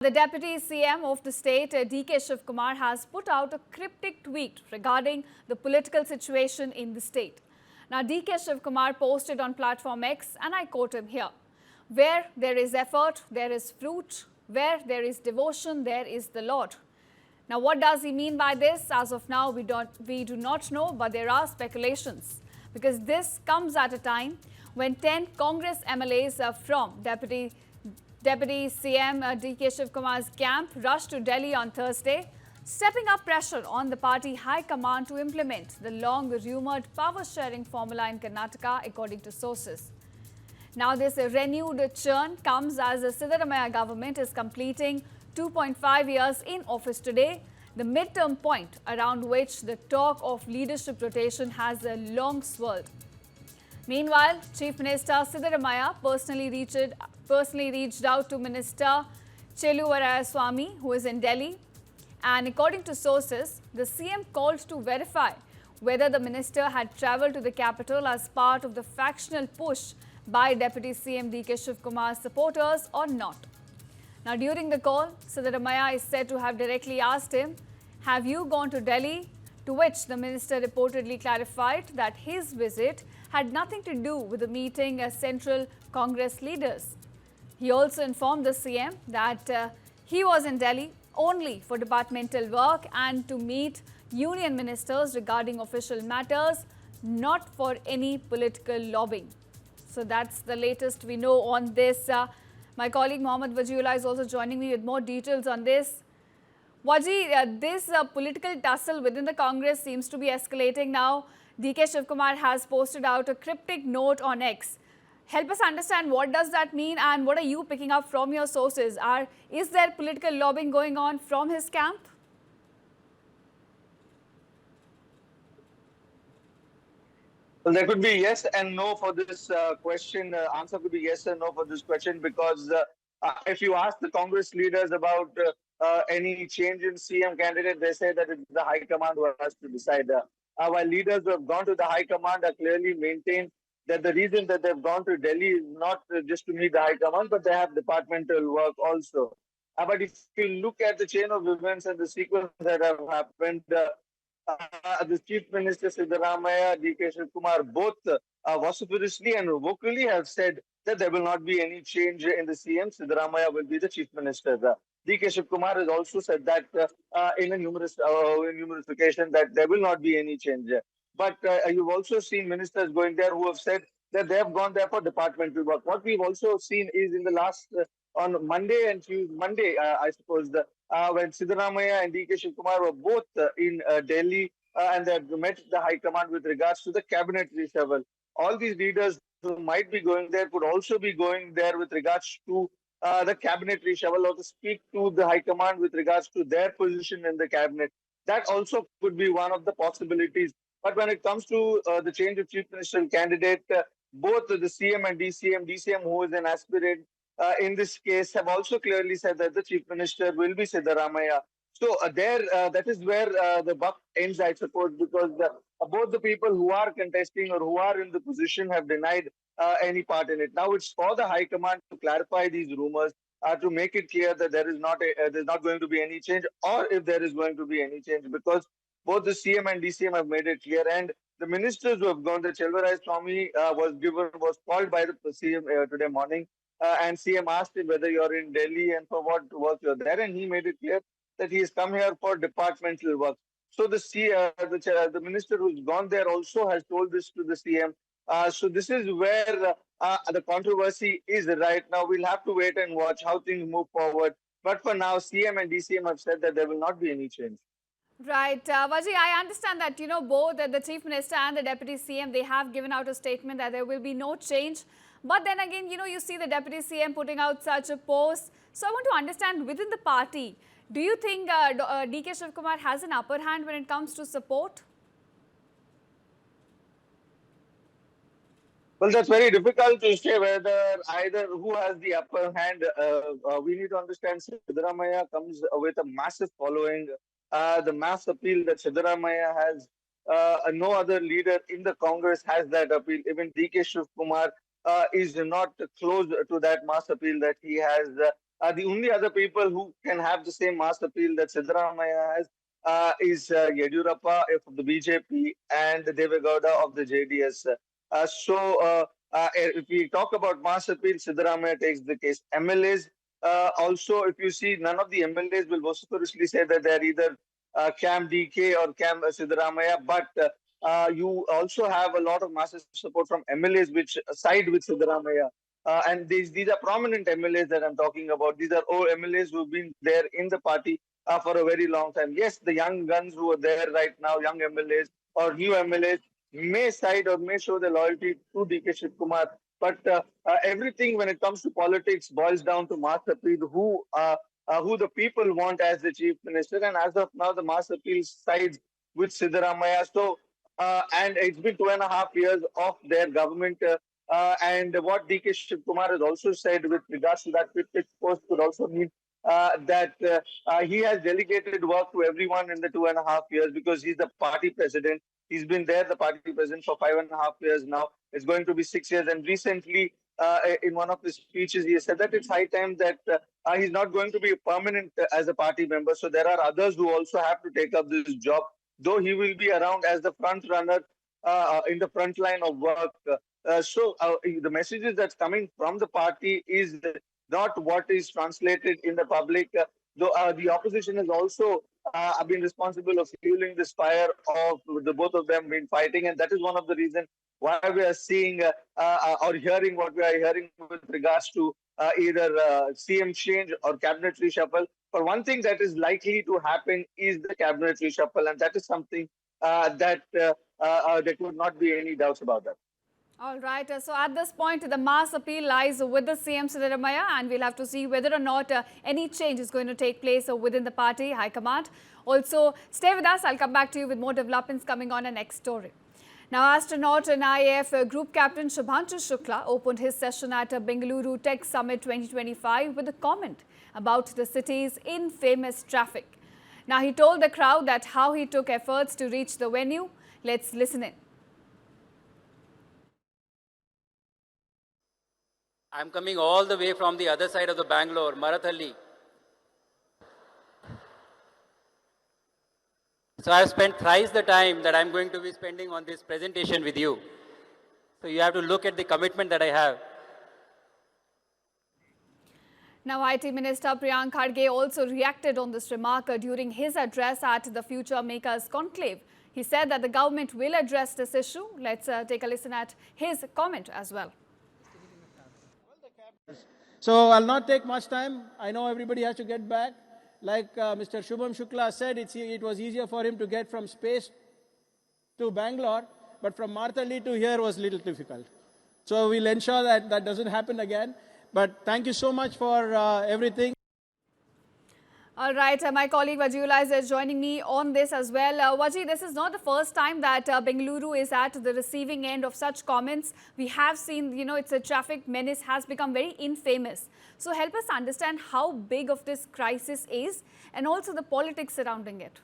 The Deputy CM of the state, DK Shivakumar, has put out a cryptic tweet regarding the political situation in the state. Now, DK Shivakumar posted on platform X, and I quote him here: "Where there is effort, there is fruit. Where there is devotion, there is the Lord." Now, what does he mean by this? As of now, we do not know, but there are speculations, because this comes at a time when 10 Congress MLAs from Deputy CM DK Shivakumar's camp rushed to Delhi on Thursday, stepping up pressure on the party high command to implement the long-rumoured power-sharing formula in Karnataka, according to sources. Now, this renewed churn comes as the Siddaramaiah government is completing 2.5 years in office today, the midterm point around which the talk of leadership rotation has long swirled. Meanwhile, Chief Minister Siddaramaiah personally reached out to Minister Cheluvarayaswamy, who is in Delhi, and according to sources, the CM called to verify whether the minister had travelled to the capital as part of the factional push by Deputy CM DK Shivakumar's supporters or not. Now, during the call, Siddaramaiah is said to have directly asked him, "Have you gone to Delhi?" To which the minister reportedly clarified that his visit had nothing to do with the meeting central Congress leaders. He also informed the CM that he was in Delhi only for departmental work and to meet union ministers regarding official matters, not for any political lobbying. So that's the latest we know on this. My colleague Mohammad Wajiullah is also joining me with more details on this. Waji, this political tussle within the Congress seems to be escalating now. DK Shivakumar has posted out a cryptic note on X. Help us understand, what does that mean, and what are you picking up from your sources? Is there political lobbying going on from his camp? Well, there could be yes and no for this question. Answer could be yes and no for this question, because if you ask the Congress leaders about any change in CM candidate, they say that it's the High Command who has to decide. While leaders who have gone to the High Command are clearly maintained that the reason that they've gone to Delhi is not just to meet the High Command, but they have departmental work also. But if you look at the chain of events and the sequence that have happened, the Chief Minister Siddaramaiah, DK Shivakumar, both vociferously and vocally have said that there will not be any change in the CM. Siddaramaiah will be the Chief Minister. DK Shivakumar has also said that in numerous occasions that there will not be any change. But you've also seen ministers going there who have said that they have gone there for departmental work. What we've also seen is in the last, on Monday and Tuesday, I suppose, when Siddaramaiah and DK Shivakumar were both in Delhi and they had met the High Command with regards to the cabinet reshuffle. All these leaders who might be going there could also be going there with regards to the cabinet reshuffle, or to speak to the High Command with regards to their position in the cabinet. That also could be one of the possibilities. But when it comes to the change of chief ministerial candidate, both the CM and DCM, who is an aspirant in this case, have also clearly said that the chief minister will be Siddaramaiah. So that is where the buck ends, I suppose, because both the people who are contesting or who are in the position have denied any part in it. Now it's for the High Command to clarify these rumors, to make it clear that there's not going to be any change, or if there is going to be any change, because both the CM and DCM have made it clear. And the ministers who have gone, the Cheluvarayaswamy was called by the CM today morning, and CM asked him whether you're in Delhi and for what work you're there, and he made it clear that he has come here for departmental work. So the minister who's gone there also has told this to the CM. So this is where the controversy is right now. We'll have to wait and watch how things move forward. But for now, CM and DCM have said that there will not be any change. Right. Waji, I understand that, both the Chief Minister and the Deputy CM, they have given out a statement that there will be no change. But then again, you see the Deputy CM putting out such a post. So I want to understand, within the party, do you think DK Shivakumar has an upper hand when it comes to support? Well, that's very difficult to say whether either who has the upper hand. We need to understand Siddaramaiah comes with a massive following. The mass appeal that Siddaramaiah has, no other leader in the Congress has that appeal. Even DK Shivakumar is not close to that mass appeal that he has. The only other people who can have the same mass appeal that Siddaramaiah has is Yediyurappa of the BJP and Devegowda of the JDS. If we talk about mass appeal, Siddaramaiah takes the case. MLAs, also, if you see, none of the MLAs will vociferously say that they're either Cam DK or Cam Siddaramaiah, but you also have a lot of massive support from MLAs which side with Siddaramaiah. And these are prominent MLAs that I'm talking about. These are all MLAs who've been there in the party for a very long time. Yes, the young guns who are there right now, young MLAs or new MLAs, may side or may show their loyalty to DK Shivakumar. But everything when it comes to politics boils down to mass appeal, who the people want as the chief minister. And as of now, the mass appeal sides with Siddaramaiah. And it's been 2.5 years of their government. And what DK Shivakumar has also said with regards to that fifth post could also mean that he has delegated work to everyone in the 2.5 years because he's the party president. He's been there, the party president, for 5.5 years now. It's going to be 6 years. And recently, in one of his speeches, he said that it's high time that he's not going to be permanent as a party member. So there are others who also have to take up this job, though he will be around as the front runner in the front line of work. The messages that's coming from the party is not what is translated in the public. Though the opposition has also been responsible of fueling this fire of the both of them been fighting, and that is one of the reasons why we are seeing or hearing what we are hearing with regards to either CM change or cabinet reshuffle. For one thing that is likely to happen is the cabinet reshuffle, and that is something that there could not be any doubts about that. All right. So at this point, the mass appeal lies with the CM Siddaramaiah, and we'll have to see whether or not any change is going to take place within the party high command. Also, stay with us. I'll come back to you with more developments coming on our next story. Now, astronaut and IAF Group Captain Shubhanshu Shukla opened his session at Bengaluru Tech Summit 2025 with a comment about the city's infamous traffic. Now, he told the crowd that how he took efforts to reach the venue. Let's listen in. I'm coming all the way from the other side of the Bangalore, Marathalli. So I've spent thrice the time that I'm going to be spending on this presentation with you. So you have to look at the commitment that I have. Now, IT Minister Priyank Kharge also reacted on this remark during his address at the Future Makers Conclave. He said that the government will address this issue. Let's take a listen at his comment as well. So I'll not take much time. I know everybody has to get back. Like Mr. Shukla said, it was easier for him to get from space to Bangalore, but from Marthalli to here was a little difficult. So we'll ensure that that doesn't happen again. But thank you so much for everything. All right, my colleague Vajiullah is joining me on this as well. Vaji, this is not the first time that Bengaluru is at the receiving end of such comments. We have seen, it's a traffic menace has become very infamous. So help us understand how big of this crisis is and also the politics surrounding it.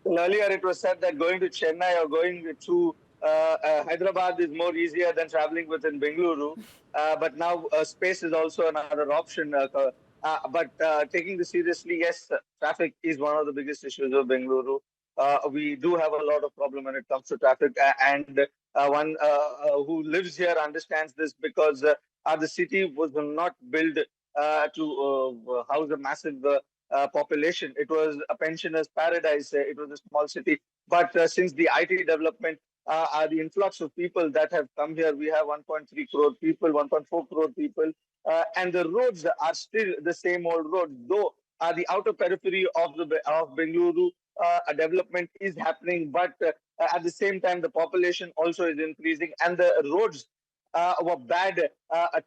Well, earlier it was said that going to Chennai or going to Hyderabad is more easier than traveling within Bengaluru. But now space is also another option. But taking this seriously, yes, traffic is one of the biggest issues of Bengaluru. We do have a lot of problem when it comes to traffic. And one who lives here understands this because the city was not built to house a massive population. It was a pensioner's paradise. It was a small city. But since the IT development, the influx of people that have come here, we have 1.3 crore people, 1.4 crore people, and the roads are still the same old roads. Though the outer periphery of Bengaluru, development is happening, but at the same time, the population also is increasing, and the roads were bad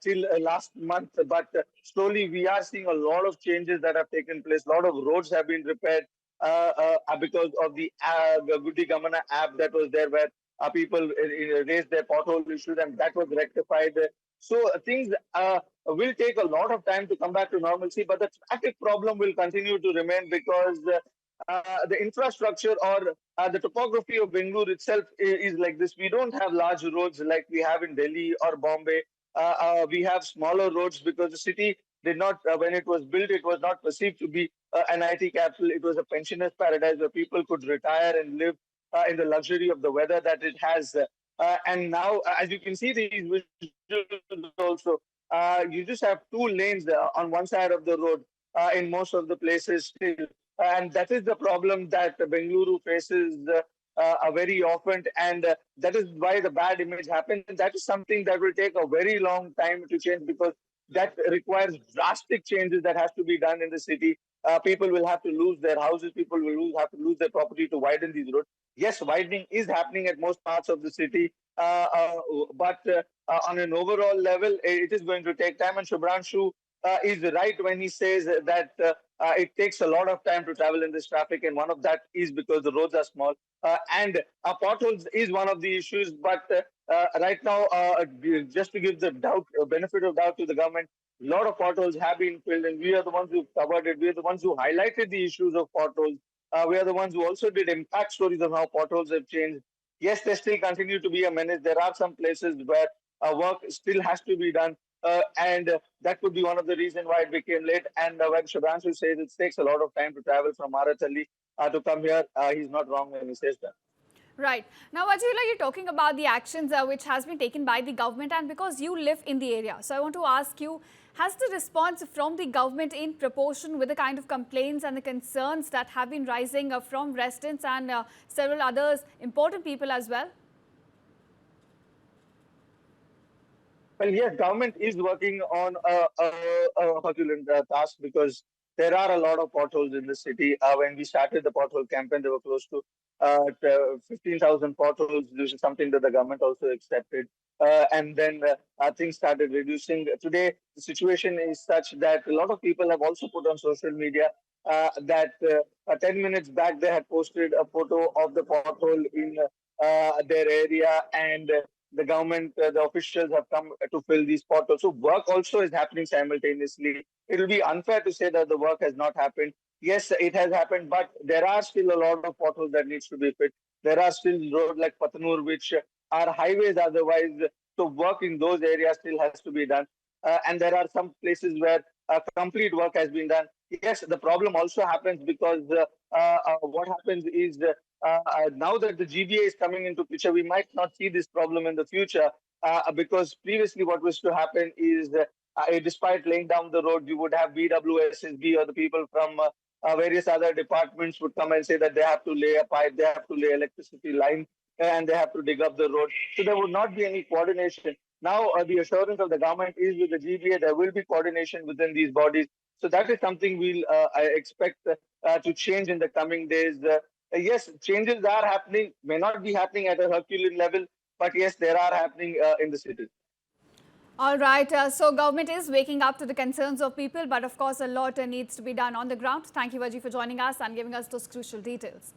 till last month. But slowly, we are seeing a lot of changes that have taken place. A lot of roads have been repaired because of the Goody Gamana app that was there, where people raised their pothole issues, and that was rectified. So things will take a lot of time to come back to normalcy, but the traffic problem will continue to remain because the infrastructure or the topography of Bengaluru itself is like this. We don't have large roads like we have in Delhi or Bombay. we have smaller roads because the city did not, when it was built, it was not perceived to be an IT capital. It was a pensioner's paradise where people could retire and live in the luxury of the weather that it has. And now, as you can see these visuals also, you just have two lanes on one side of the road in most of the places still. And that is the problem that Bengaluru faces very often. And that is why the bad image happens. And that is something that will take a very long time to change because that requires drastic changes that has to be done in the city. People will have to lose their houses. People will have to lose their property to widen these roads. Yes, widening is happening at most parts of the city, but on an overall level, it is going to take time. And Shubhanshu is right when he says that it takes a lot of time to travel in this traffic, and one of that is because the roads are small. And potholes is one of the issues, but right now, just to give the benefit of doubt to the government, a lot of potholes have been filled, and we are the ones who covered it. We are the ones who highlighted the issues of potholes. We are the ones who also did impact stories of how potholes have changed. Yes, they still continue to be a menace. There are some places where work still has to be done. And that could be one of the reasons why it became late. And when Shubhanshu says it takes a lot of time to travel from Marathalli to come here, he's not wrong when he says that. Right. Now, Ajila, you're talking about the actions which has been taken by the government, and because you live in the area. So I want to ask you, has the response from the government in proportion with the kind of complaints and the concerns that have been rising from residents and several others, important people as well? Well, yes, government is working on a Herculean task because there are a lot of potholes in the city. When we started the pothole campaign, there were close to 15,000 potholes. This is something that the government also accepted. And then things started reducing. Today, the situation is such that a lot of people have also put on social media that 10 minutes back they had posted a photo of the pothole in their area, and the government, the officials have come to fill these potholes. So work also is happening simultaneously. It will be unfair to say that the work has not happened. Yes, it has happened, but there are still a lot of potholes that needs to be fixed. There are still roads like Patanur, which are highways otherwise. So work in those areas still has to be done. And there are some places where complete work has been done. Yes, the problem also happens because what happens is now that the GBA is coming into picture, we might not see this problem in the future because previously what was to happen is despite laying down the road, you would have BWSSB or the people from various other departments would come and say that they have to lay a pipe, they have to lay electricity line, and they have to dig up the road. So there would not be any coordination. Now, the assurance of the government is with the GBA, there will be coordination within these bodies. So that is something we'll expect to change in the coming days. Yes, changes are happening, may not be happening at a Herculean level, but yes, there are happening in the city. All right. So government is waking up to the concerns of people, but of course, a lot needs to be done on the ground. Thank you, Vaji, for joining us and giving us those crucial details.